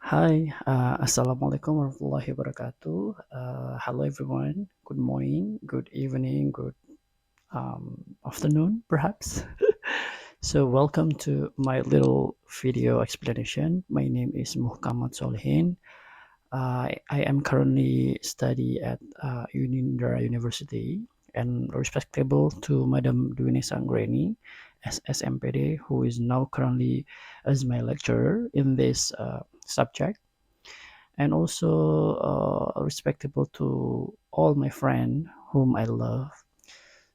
Hi, Assalamualaikum Wr Wb. Hello everyone. Good morning, good evening, good afternoon, perhaps. So welcome to my little video explanation. My name is Muhkamat Solihin. I am currently study at Unindra University and respectable to Madam Biritsh Young Generation as SMPD, who is now currently as my lecturer in this subject, and also respectable to all my friends whom I love.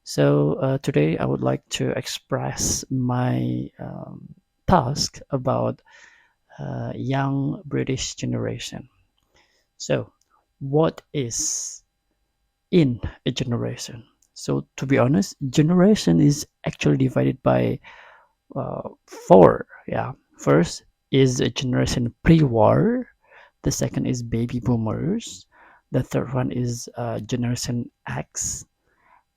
So today I would like to express my task about young British generation. So, what is in a generation? So, to be honest, generation is actually divided by four. Yeah, first is a generation pre-war. The second is baby boomers. The third one is Generation X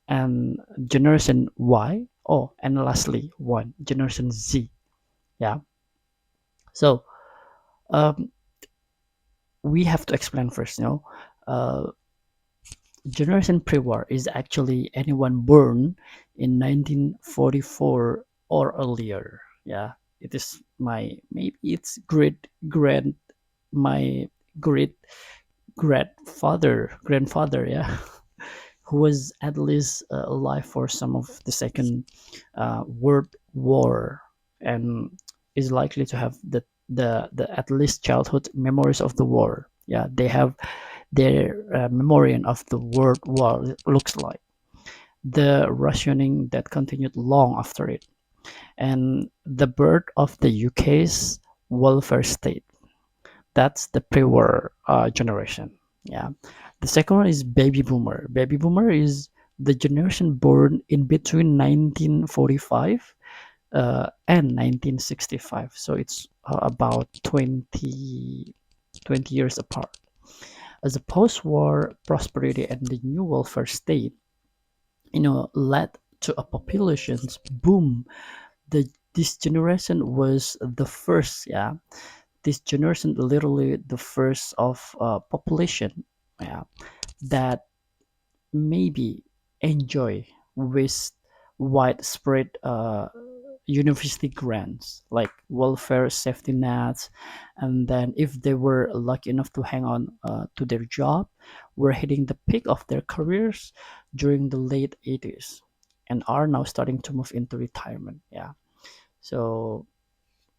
and Generation Y. Oh, and lastly, one Generation Z. Yeah. So um, we have to explain first. Uh, Generation pre-war is actually anyone born in 1944 or earlier. Yeah, it is my maybe it's great grand my great grandfather, yeah, who was at least alive for some of the second world war and is likely to have the at least childhood memories of the war. Yeah, they have their memory of the world war looks like the rationing that continued long after it, and the birth of the UK's welfare state. That's the pre-war generation. Yeah. The second one is baby boomer. Baby boomer is the generation born in between 1945 and 1965. So it's about 20 years apart. As a post-war prosperity and the new welfare state, led to a population's boom. This generation was the first, yeah, this generation literally the first of population, yeah, that maybe enjoy with widespread university grants like welfare safety nets, and then if they were lucky enough to hang on to their job, were hitting the peak of their careers during the late 80s and are now starting to move into retirement. Yeah, so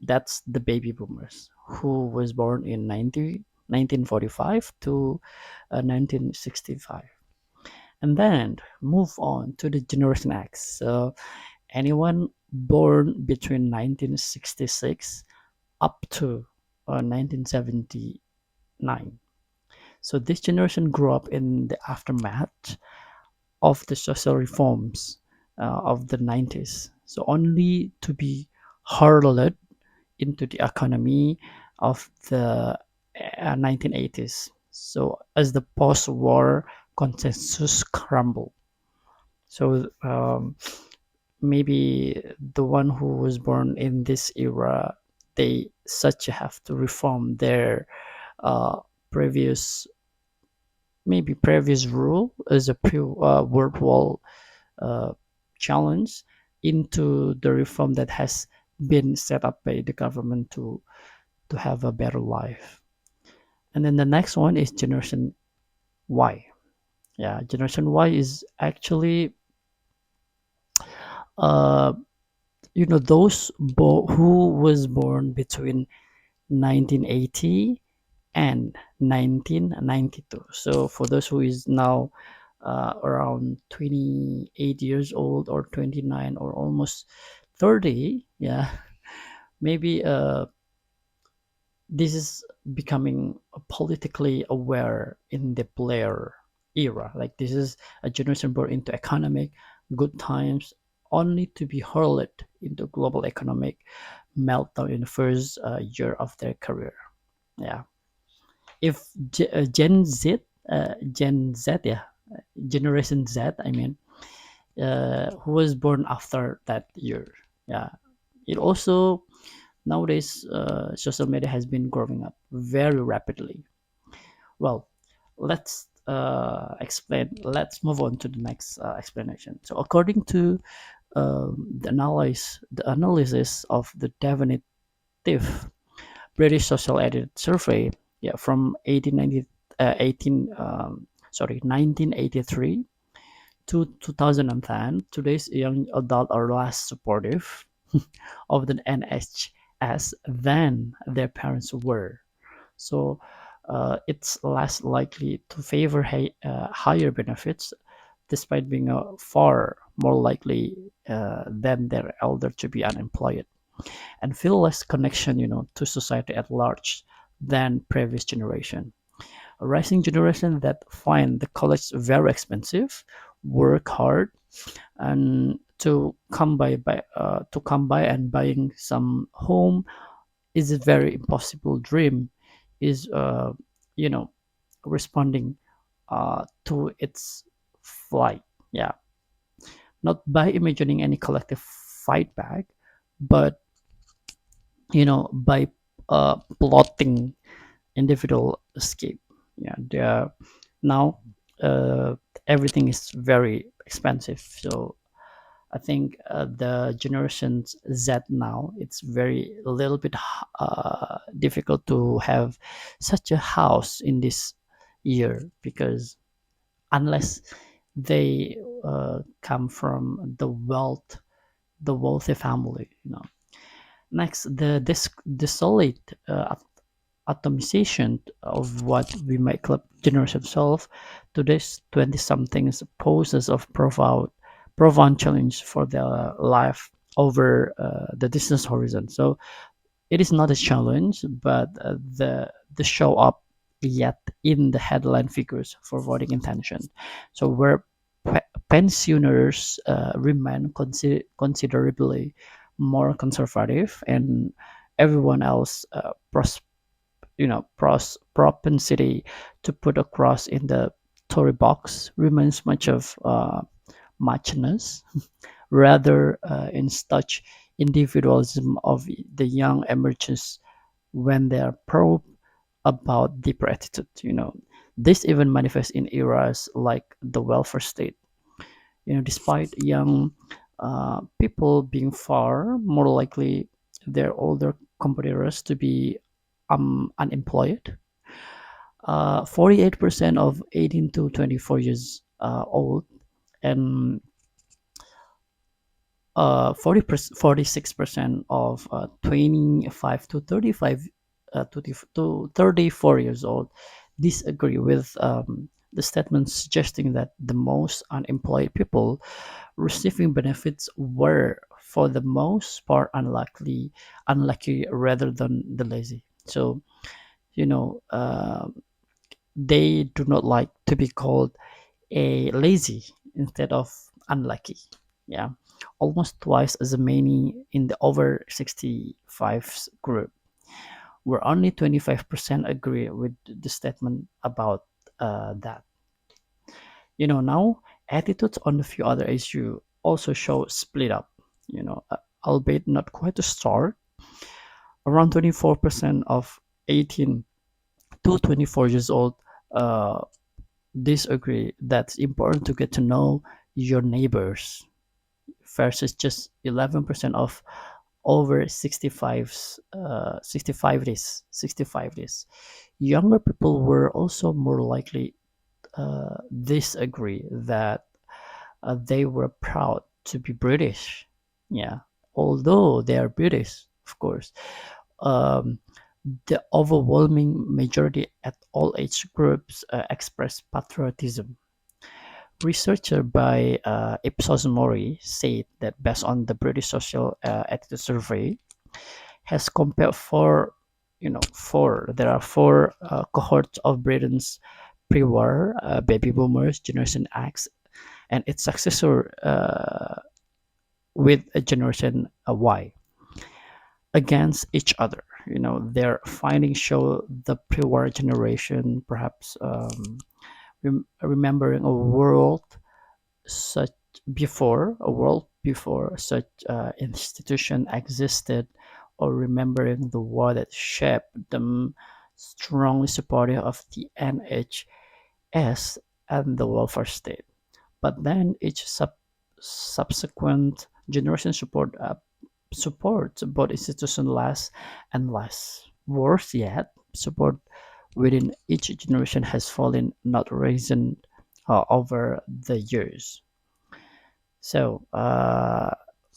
that's the baby boomers who was born in 1945 to 1965. And then move on to the Generation X. So anyone born between 1966 up to 1979. So this generation grew up in the aftermath of the social reforms of the 90s. So only to be hurled into the economy of the 1980s. So as the post-war consensus crumbled. So maybe the one who was born in this era, they such have to reform their uh, previous previous rule as a world war uh, challenge into the reform that has been set up by the government to have a better life. And then the next one is Generation Y. Yeah, Generation Y is actually uh, those who was born between 1980 and 1992. So for those who is now around 28 years old or 29 or almost 30, yeah, maybe this is becoming politically aware in the Blair era. Like this is a generation born into economic good times, only to be hurled into global economic meltdown in the first year of their career. Yeah. If Gen Z, yeah, Generation Z, I mean, who was born after that year. Yeah. It also Nowadays, social media has been growing up very rapidly. Well, let's move on to the next explanation. So according to the analysis of the definitive British Social Edit Survey, yeah, from 1890, 18 1983 to 2010, today's young adults are less supportive of the NHS than their parents were. So it's less likely to favor higher benefits, despite being far more likely than their elder to be unemployed and feel less connection, to society at large than previous generation. A rising generation that find the college very expensive, work hard, and to come by and buying some home is a very impossible dream. Is you know responding to its flight. Yeah, not by imagining any collective fight back, but by plotting individual escape. Yeah, now uh, everything is very expensive. So I think the generation Z now, it's very a little bit difficult to have such a house in this year, because unless they come from the wealthy family. Next, the solid atomization of what we might call generation self. Today's 20 somethings poses of profound challenge for their life over the distance horizon. So it is not a challenge, but the show up yet in the headline figures for voting intention. So where pensioners remain considerably more conservative, and everyone else propensity to put a cross in the Tory box remains much of muchness, rather in such individualism of the young emerges when they are probed about deeper attitude. This even manifests in eras like the welfare state. Despite young people being far more likely their older competitors to be unemployed. 48% of 18 to 24 years old, and 46% of 25 to 35 to 34 years old disagree with the statement suggesting that the most unemployed people receiving benefits were for the most part unlucky rather than the lazy. So you know they do not like to be called a lazy instead of unlucky. Yeah, almost twice as many in the over 65 group, where only 25% agree with the statement about that. Now attitudes on a few other issues also show split up, albeit not quite to start. Around 24% of 18 to 24 years old uh, disagree that it's important to get to know your neighbors, versus just 11% of over 65 days. Younger people were also more likely disagree that they were proud to be British. Yeah, although they are British, of course. Um, the overwhelming majority at all age groups express patriotism. Researcher by Ipsos Mori said that based on the British Social Attitude Survey, has compared there are four cohorts of Britain's pre-war baby boomers, Generation X, and its successor with a Generation Y against each other. Their findings show the pre-war generation perhaps remembering a world before such institution existed, or remembering the war that shaped them, strongly supportive of the NHS and the welfare state. But then each subsequent generation support both institutions less and less. Worse yet, support within each generation has fallen, not risen, over the years. So,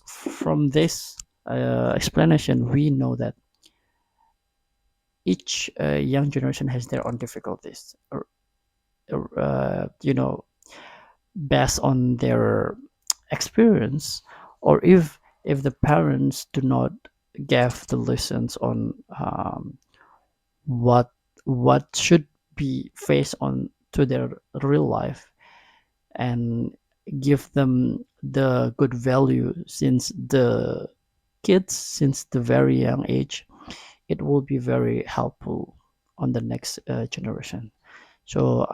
from this explanation, we know that each young generation has their own difficulties, you know, based on their experience, or if the parents do not give the lessons on what should be faced on to their real life, and give them the good value since the very young age, it will be very helpful on the next generation. So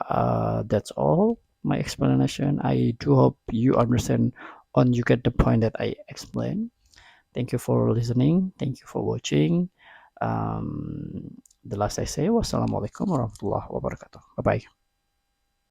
that's all my explanation. I do hope you understand and you get the point that I explained. Thank you for listening. Thank you for watching. The last I say, wassalamualaikum warahmatullahi wabarakatuh. Bye bye.